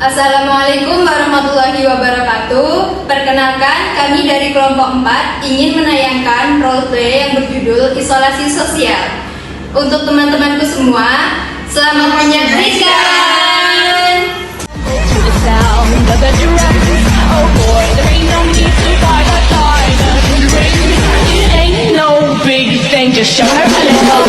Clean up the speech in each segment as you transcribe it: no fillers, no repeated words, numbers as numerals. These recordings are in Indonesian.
Assalamualaikum warahmatullahi wabarakatuh. Perkenalkan, kami dari kelompok 4 ingin menayangkan roleplay yang berjudul Isolasi Sosial. Untuk teman-temanku semua, selamat menyaksikan. Just show her a little.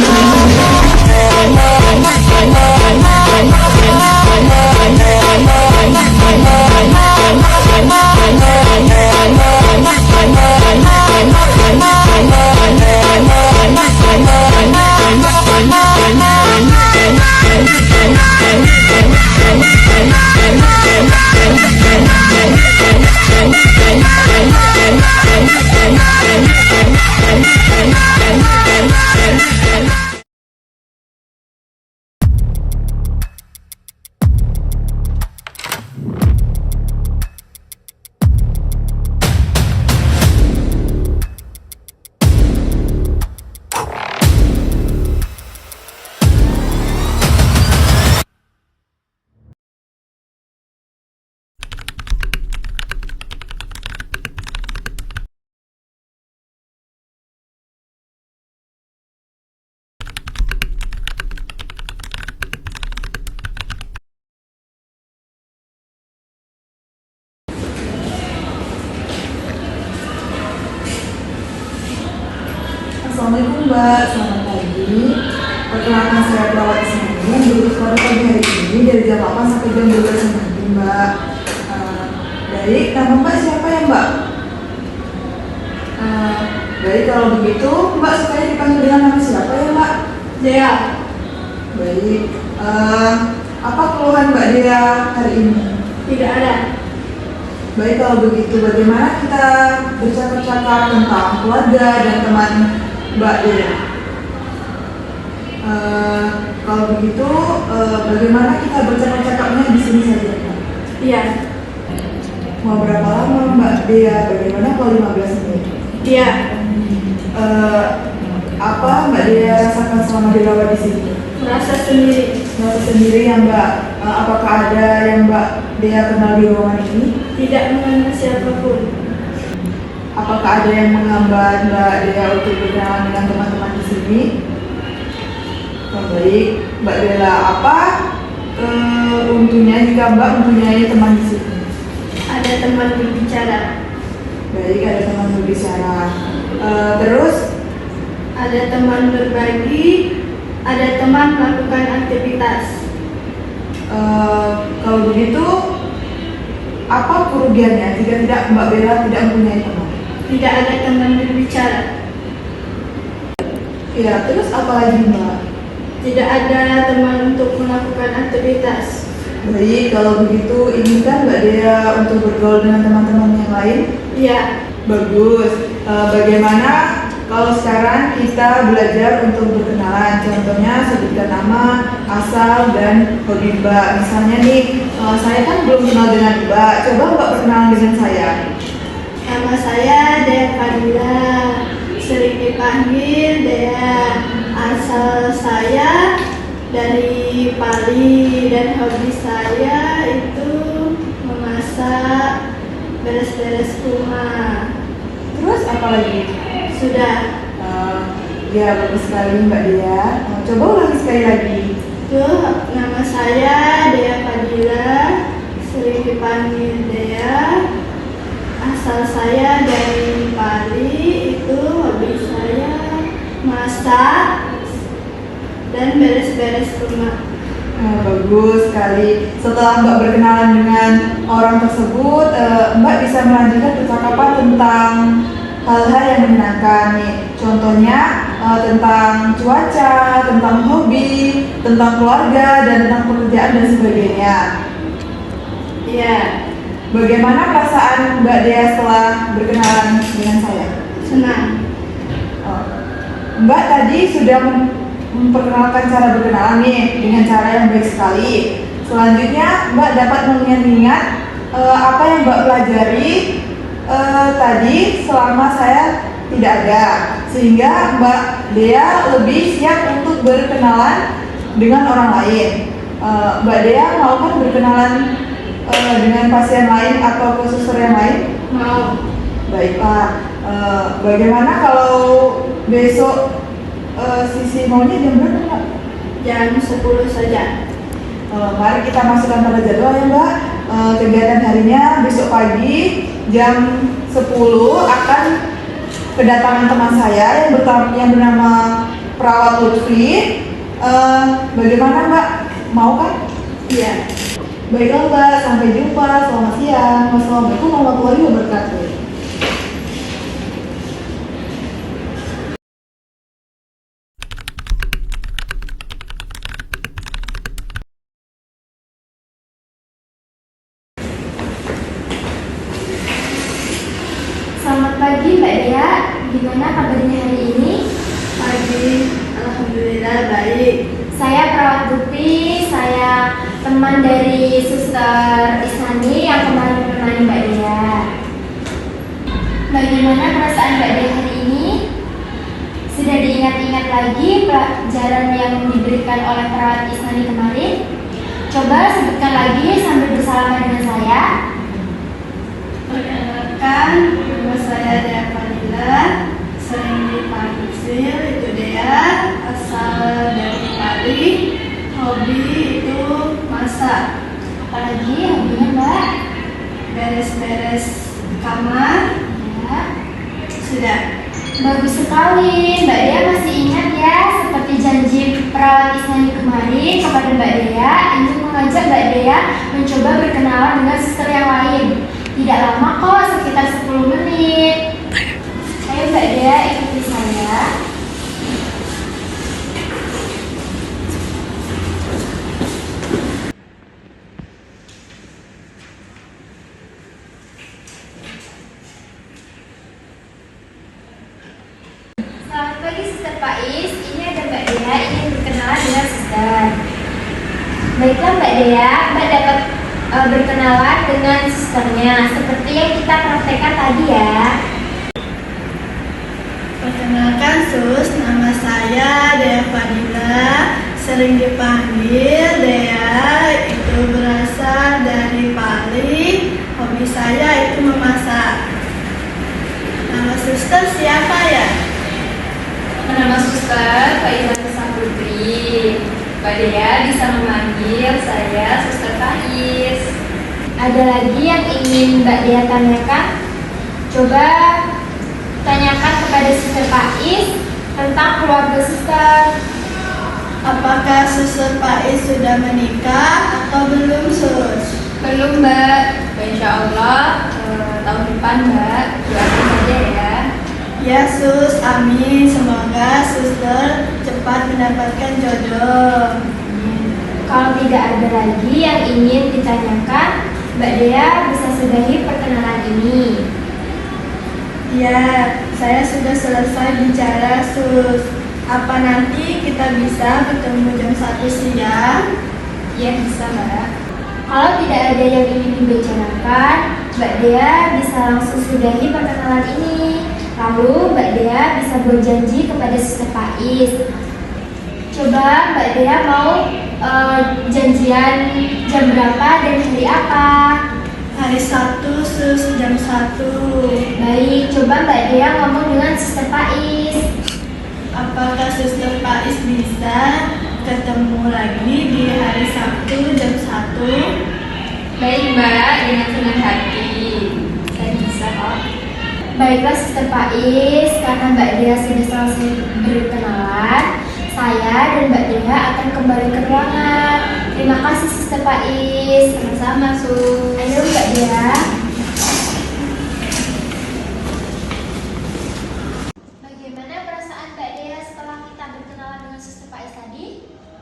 Assalamualaikum Mbak, selamat pagi. Perkenalkan saya perawat Ismail yang bertugas pada pagi hari ini dari jam 8 sampai jam 12 nanti Mbak. Baik, nama Mbak siapa ya Mbak? Baik, kalau begitu Mbak sukanya dipanggil dengan nama siapa ya Mbak? Dea. Baik, apa keluhan Mbak Dea hari ini? Tidak ada. Baik, kalau begitu bagaimana kita bercakap-cakap tentang keluarga dan teman Mbak Dea? Kalau begitu, bagaimana kita bercakap-cakapnya di sini saja, Mbak? Iya. Mau berapa lama Mbak Dea? Bagaimana kalau 15 menit? Iya. Apa Mbak Dea rasakan selama dirawat di sini? Merasa sendiri. Merasa sendiri ya Mbak? Apakah ada yang Mbak Dea kenal di ruangan ini? Tidak mengenal siapapun. Apakah ada yang menghambat Mbak Dea untuk berkenalan dengan teman-teman di sini? Baik, Mbak Dea, apa untungnya jika Mbak mempunyai teman di sini? Ada teman berbicara. Baik, ada teman berbicara. Terus? Ada teman berbagi. Ada teman melakukan aktivitas. Kalau begitu, apa kerugiannya jika tidak Mbak Bella tidak mempunyai teman? Tidak ada teman berbicara. Ya, terus apa lagi Mbak? Tidak ada teman untuk melakukan aktivitas. Baik, kalau begitu izinkan Mbak Dea untuk bergaul dengan teman-teman yang lain? Iya. Bagus. Bagaimana kalau sekarang kita belajar untuk berkenalan? Contohnya sebutkan nama, asal, dan hobi Mbak. Misalnya nih, saya kan belum kenal dengan Mbak. Coba Mbak perkenalan dengan saya. Nama saya Dea Fadila, sering dipanggil Dea. Asal saya dari Pali dan hobi saya itu memasak, beres-beres rumah. Terus apa lagi? Sudah. Ya, bagus sekali Mbak Dea. Coba ulangi sekali lagi. Itu nama saya Dea Fadila, sering dipanggil Dea. Asal saya dari Pali, itu hobi saya masak dan beres-beres rumah. Bagus sekali. Setelah Mbak berkenalan dengan orang tersebut, Mbak bisa melanjutkan percakapan tentang hal-hal yang menyenangkan nih. Contohnya tentang cuaca, tentang hobi, tentang keluarga, dan tentang pekerjaan dan sebagainya. Iya. Bagaimana perasaan Mbak Dea setelah berkenalan dengan saya? Senang. Mbak tadi sudah memperkenalkan cara berkenalan nih dengan cara yang baik sekali. Selanjutnya Mbak dapat mengingat apa yang Mbak pelajari tadi selama saya tidak ada, sehingga Mbak Dea lebih siap untuk berkenalan dengan orang lain. Mbak Dea mau kan berkenalan dengan pasien lain atau ke suster yang lain? Mau. Baiklah. Bagaimana kalau besok Sisi maunya jam berapa, Mbak? Jam 10 saja. Mari kita masukkan pada jadwal ya, Mbak. Kegiatan harinya besok pagi jam 10 akan kedatangan teman saya yang bernama Perawat Lutfi. Bagaimana, Mbak? Mau kan? Iya. Baiklah, Mbak. Sampai jumpa. Selamat siang. Wassalamualaikum warahmatullahi wabarakatuh. Selamat pagi Mbak Dea, gimana kabarnya hari ini? Pagi. Alhamdulillah baik. Saya Perawat Lutfi, saya teman dari Suster Isani yang kemarin menemani Mbak Dea. Bagaimana perasaan Mbak Dea hari ini? Sudah diingat-ingat lagi pelajaran yang diberikan oleh Perawat Isani kemarin? Coba sebutkan lagi sambil bersalaman dengan saya. Perkenalkan, nama saya Dea Fadila, sering dipanggil itu Dea, asal dari Bali, hobi itu masak, Apalagi hobinya Mbak? beres-beres kamar, Ya. sudah. Bagus sekali, Mbak Dea masih ingat ya, seperti janji Perawat Isani kemarin kepada Mbak Dea, ingin mengajak Mbak Dea mencoba berkenalan dengan suster yang lain. Tidak lama kok, sekitar 10 menit. Ayo Mbak Dea, ikuti saya. Selamat pagi Suster Pais, ini ada Mbak Dea ingin berkenalan dengan suster. Baiklah Mbak Dea, Mbak dapat berkenalan dengan susternya seperti yang kita praktekkan tadi ya. Perkenalkan Sus, nama saya Dea Fadila, sering dipanggil Dea, itu berasal dari Bali, hobi saya itu memasak. Nama suster siapa ya? Nama suster Faiza Putri. Mbak Dea bisa memanggil saya Suster Faiz. Ada lagi yang ingin Mbak Dea tanyakan? Coba tanyakan kepada Suster Pais tentang keluarga suster. Apakah suster Faiz sudah menikah atau belum Sus? Belum Mbak, Insya Allah tahun depan Mbak, doakan saja ya. Ya Sus, amin. Semoga suster cepat mendapatkan jodoh. Kalau tidak ada lagi yang ingin ditanyakan, Mbak Dea bisa sudahi perkenalan ini. Ya, saya sudah selesai bicara Sus. Apa nanti kita bisa ketemu jam 1 siang? Iya bisa Mbak. Kalau tidak ada yang ingin dibicarakan, Mbak Dea bisa langsung sudahi perkenalan ini. Lalu Mbak Dea bisa berjanji kepada Suster Pais. Coba Mbak Dea mau janjian jam berapa dan hari apa? Hari Sabtu Sus, jam 1. Baik, coba Mbak Dea ngomong dengan Suster Pais. Apakah suster Faiz bisa ketemu lagi di hari Sabtu jam 1? Baik Mbak, dengan senang hati. Saya bisa kok. Baiklah Suster Pais, karena Mbak Dea sudah selesai berkenalan, saya dan Mbak Dea akan kembali ke ruangan. Terima kasih Suster Pais. Sama-sama Sus. Ayo Mbak Dea. Bagaimana perasaan Mbak Dea setelah kita berkenalan dengan Suster Pais tadi?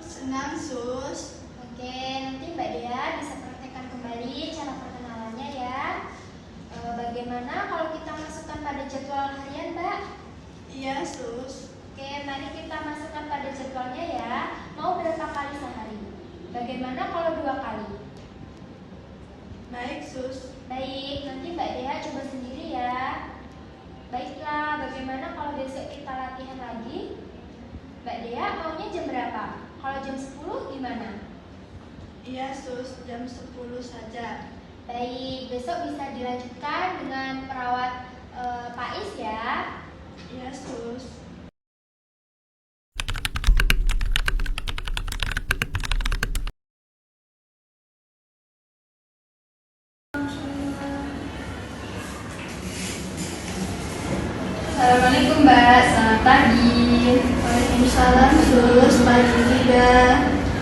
Senang Sus. Oke, nanti Mbak Dea bisa praktekkan kembali cara perkenalannya ya. Bagaimana kalau kita masukkan pada jadwal harian, Mbak? Iya Sus. Oke, mari kita masukkan pada jadwalnya ya. Mau berapa kali sehari? Bagaimana kalau 2 kali? Baik Sus. Baik, nanti Mbak Dea coba sendiri ya. Baiklah, bagaimana kalau besok kita latihan lagi? Mbak Dea maunya jam berapa? Kalau jam 10 gimana? Iya Sus, jam 10 saja. Baik, besok bisa dilanjutkan dengan merawat Pak Is ya. Iya, Sus. Assalamualaikum Mbak, selamat pagi. Waalaikumsalam, Sus. Pagi juga.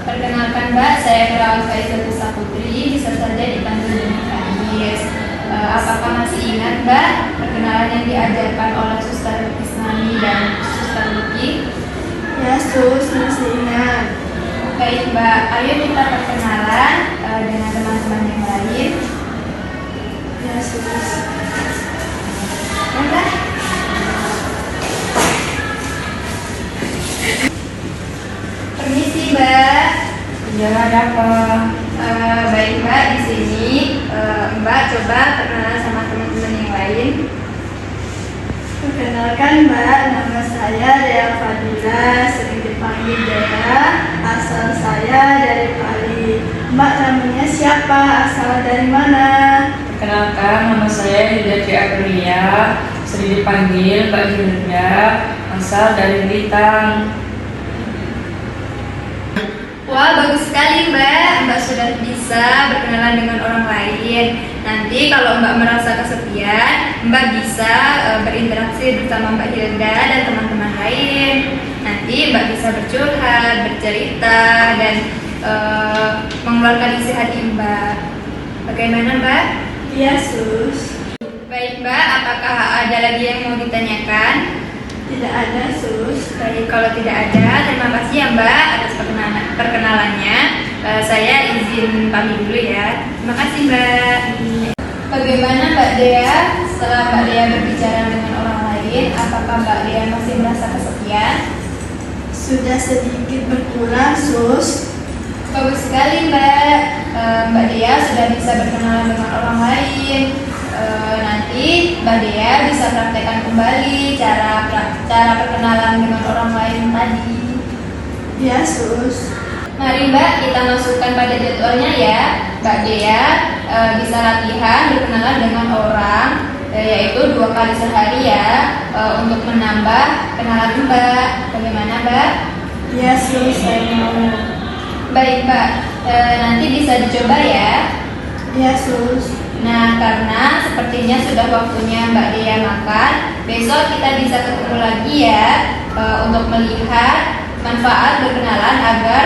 Perkenalkan Mbak, saya Perawat Faizal Pusa Putri, bisa saja dipanggil dengan Faiz. Apakah masih ingat Mbak perkenalan yang diajarkan oleh Suster Isnani dan Suster Luki? Ya, Sus, masih ingat. Baik Mbak, ayo kita perkenalan dengan teman-teman yang lain. Ya, Sus. Mbak. Permisi Mbak. Iya, ada apa? Baik Mbak, di sini Mbak coba perkenalan sama teman-teman yang lain. Perkenalkan Mbak, nama saya Dea Fadila, sering dipanggil Dea. Asal saya dari Bali. Mbak namanya siapa? Asal dari mana? Perkenalkan, nama saya Hidayati Agria, sering dipanggil Mbak Hilda, asal dari Blitar. Wah, bagus sekali Mbak. Mbak sudah bisa berkenalan dengan orang lain. Nanti kalau Mbak merasa kesepian, Mbak bisa berinteraksi bersama Mbak Hilda dan teman-teman lain. Nanti Mbak bisa bercurhat, bercerita, dan mengeluarkan isi hati Mbak. Bagaimana Mbak? Iya, Sus. Baik Mbak, apakah ada lagi yang mau ditanyakan? Tidak ada, Sus. Baik, kalau tidak ada, terima kasih ya Mbak atas perkenalannya. Saya izin pamit dulu ya. Terima kasih Mbak. Bagaimana Mbak Dea? Setelah Mbak Dea berbicara dengan orang lain, apakah Mbak Dea masih merasa kesepian? Sudah sedikit berkurang, Sus. Bagus sekali Mbak. Mbak Dea sudah bisa berkenalan dengan orang lain. Nanti Mbak Dea bisa praktekkan kembali cara perkenalan dengan orang lain tadi. Iya, Sus. Mari Mbak, kita masukkan pada jadwalnya ya. Mbak Dea bisa latihan berkenalan dengan orang, yaitu 2 kali sehari ya, untuk menambah kenalan Mbak. Bagaimana Mbak? Iya, Sus, saya mau. Baik Mbak, nanti bisa dicoba ya. Iya, Sus. Nah, karena sepertinya sudah waktunya Mbak Dea makan, besok kita bisa ketemu lagi ya, untuk melihat manfaat berkenalan agar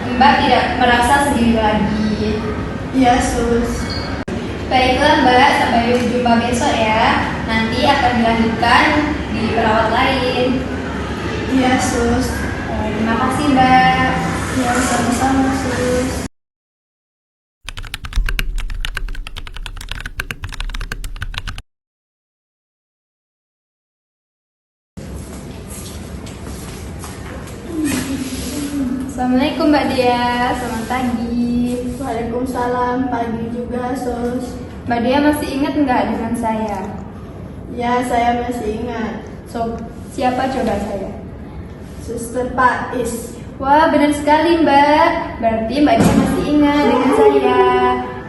Mbak tidak merasa sendiri lagi. Iya, Sus. Baiklah Mbak, sampai jumpa besok ya. Nanti akan dilanjutkan di perawat lain. Iya, Sus. Terima kasih Mbak. Ya, sama-sama, Sus. Assalamualaikum Mbak Dea, selamat pagi. Waalaikumsalam, pagi juga, Sus. Mbak Dea masih ingat nggak dengan saya? Ya, saya masih ingat. Siapa coba saya? Suster Pak Is. Wah, benar sekali Mbak. Berarti Mbak Dea masih ingat dengan saya.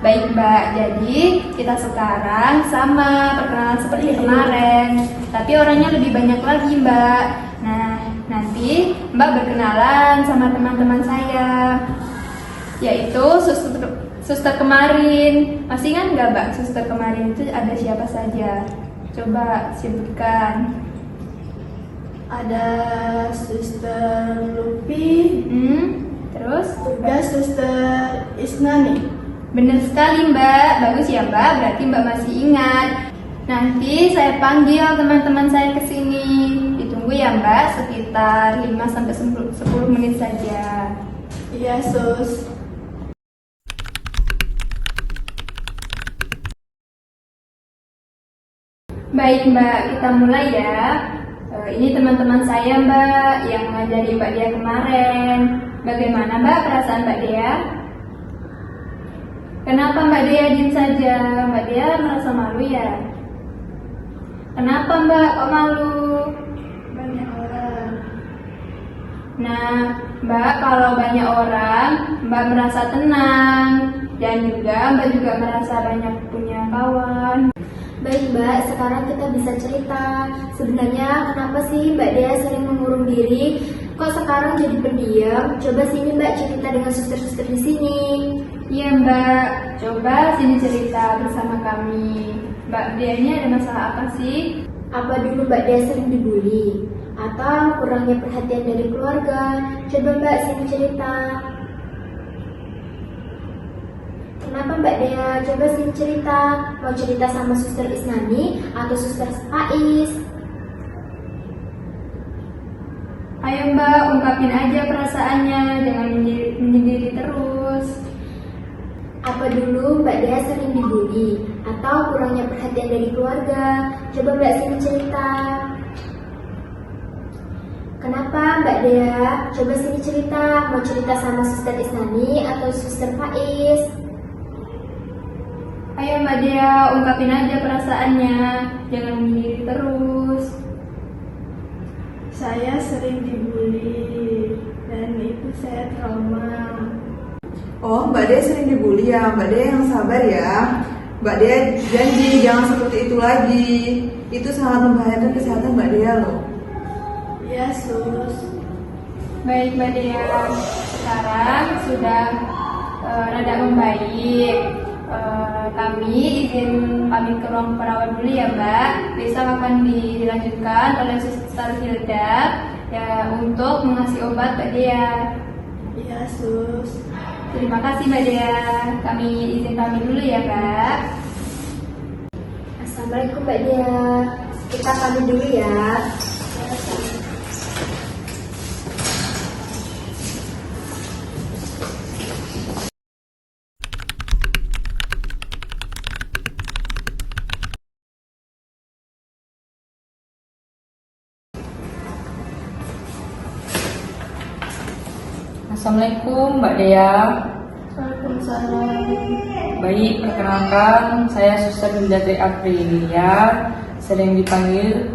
Baik Mbak, jadi kita sekarang sama perkenalan seperti kemarin, tapi orangnya lebih banyak lagi Mbak. Nah, nanti Mbak berkenalan sama teman-teman saya, yaitu suster kemarin. Masih ingat nggak Mbak, suster kemarin itu ada siapa saja? Coba sebutkan. Ada Suster Lupi, Terus? juga Suster Isnani. Benar sekali Mbak, bagus ya Mbak, berarti Mbak masih ingat. Nanti saya panggil teman-teman saya ke sini. Ditunggu ya Mbak, sekitar 5-10 menit saja. Iya, Sus. Baik Mbak, kita mulai ya. Ini teman-teman saya Mbak, yang mengajari Mbak Dea kemarin. Bagaimana Mbak perasaan Mbak Dea? Kenapa Mbak Dea diam saja? Mbak Dea merasa malu ya? Kenapa Mbak kok malu? Banyak orang. Nah, Mbak kalau banyak orang, Mbak merasa tenang. Dan juga Mbak juga merasa banyak punya kawan. Baik Mbak, sekarang kita bisa cerita. Sebenarnya kenapa sih Mbak Dea sering mengurung diri? Kok sekarang jadi pendiam? Coba sini Mbak cerita dengan suster-suster di sini. Iya Mbak, coba sini cerita bersama kami. Mbak Dea ini ada masalah apa sih? Apa dulu Mbak Dea sering dibully? Atau kurangnya perhatian dari keluarga? Coba Mbak sini cerita. Kenapa Mbak Dea? Coba sini cerita. Mau cerita sama suster Isnani atau suster Faiz? Ayo Mbak, ungkapin aja perasaannya, jangan menyendiri terus. Apa dulu Mbak Dea sering dibully? Atau kurangnya perhatian dari keluarga? Coba Mbak sini cerita. Kenapa Mbak Dea? Coba sini cerita. Mau cerita sama suster Isnani atau suster Faiz? Ayo Mbak Dea, ungkapin aja perasaannya, jangan menyendiri terus. Saya sering dibully dan itu saya trauma. Oh, Mbak Dea sering dibully ya. Mbak Dea yang sabar ya. Mbak Dea janji jangan seperti itu lagi. Itu sangat membahayakan kesehatan Mbak Dea loh. Ya sus. Baik Mbak Dea, sekarang sudah rada membaik. Kami izin pamit ke ruang perawat dulu ya Mbak. Besok akan dilanjutkan oleh Suster Hilda ya untuk mengasih obat Mbak Dea. Iya sus. Terima kasih Mbak Dea. Kami izin pamit dulu ya Mbak. Assalamualaikum Mbak Dea. Kita pamit dulu ya. Assalamualaikum Mbak Dea. Waalaikumsalam. Baik, perkenalkan saya Suster Hilda Tri Aprilia, sering dipanggil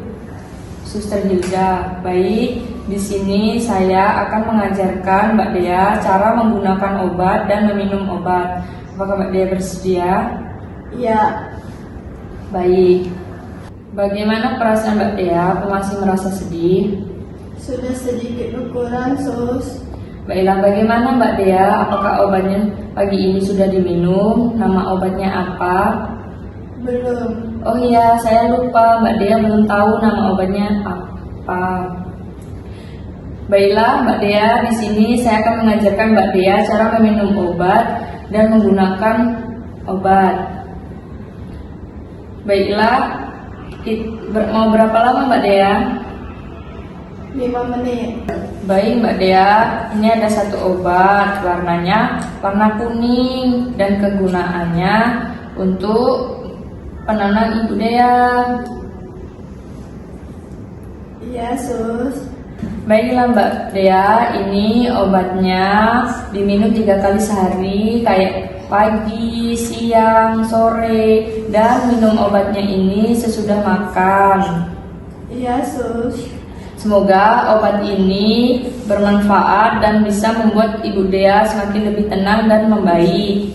Suster Hilda. Baik, di sini saya akan mengajarkan Mbak Dea cara menggunakan obat dan meminum obat. Apakah Mbak Dea bersedia? Iya. Baik. Bagaimana perasaan Mbak Dea? Apa masih merasa sedih? Sudah sedikit berkurang sus. Baiklah, bagaimana Mbak Dea? Apakah obatnya pagi ini sudah diminum? Nama obatnya apa? Belum. Oh iya, saya lupa. Mbak Dea belum tahu nama obatnya apa. Baiklah, Mbak Dea, di sini saya akan mengajarkan Mbak Dea cara meminum obat dan menggunakan obat. Baiklah, mau berapa lama Mbak Dea? 5 menit. Baik Mbak Dea, ini ada satu obat, warnanya warna kuning dan kegunaannya untuk penenang Ibu Dea. Iya sus. Baiklah Mbak Dea, ini obatnya diminum 3 kali sehari, kayak pagi, siang, sore, dan minum obatnya ini sesudah makan. Iya sus. Semoga obat ini bermanfaat dan bisa membuat Ibu Dea semakin lebih tenang dan membaik.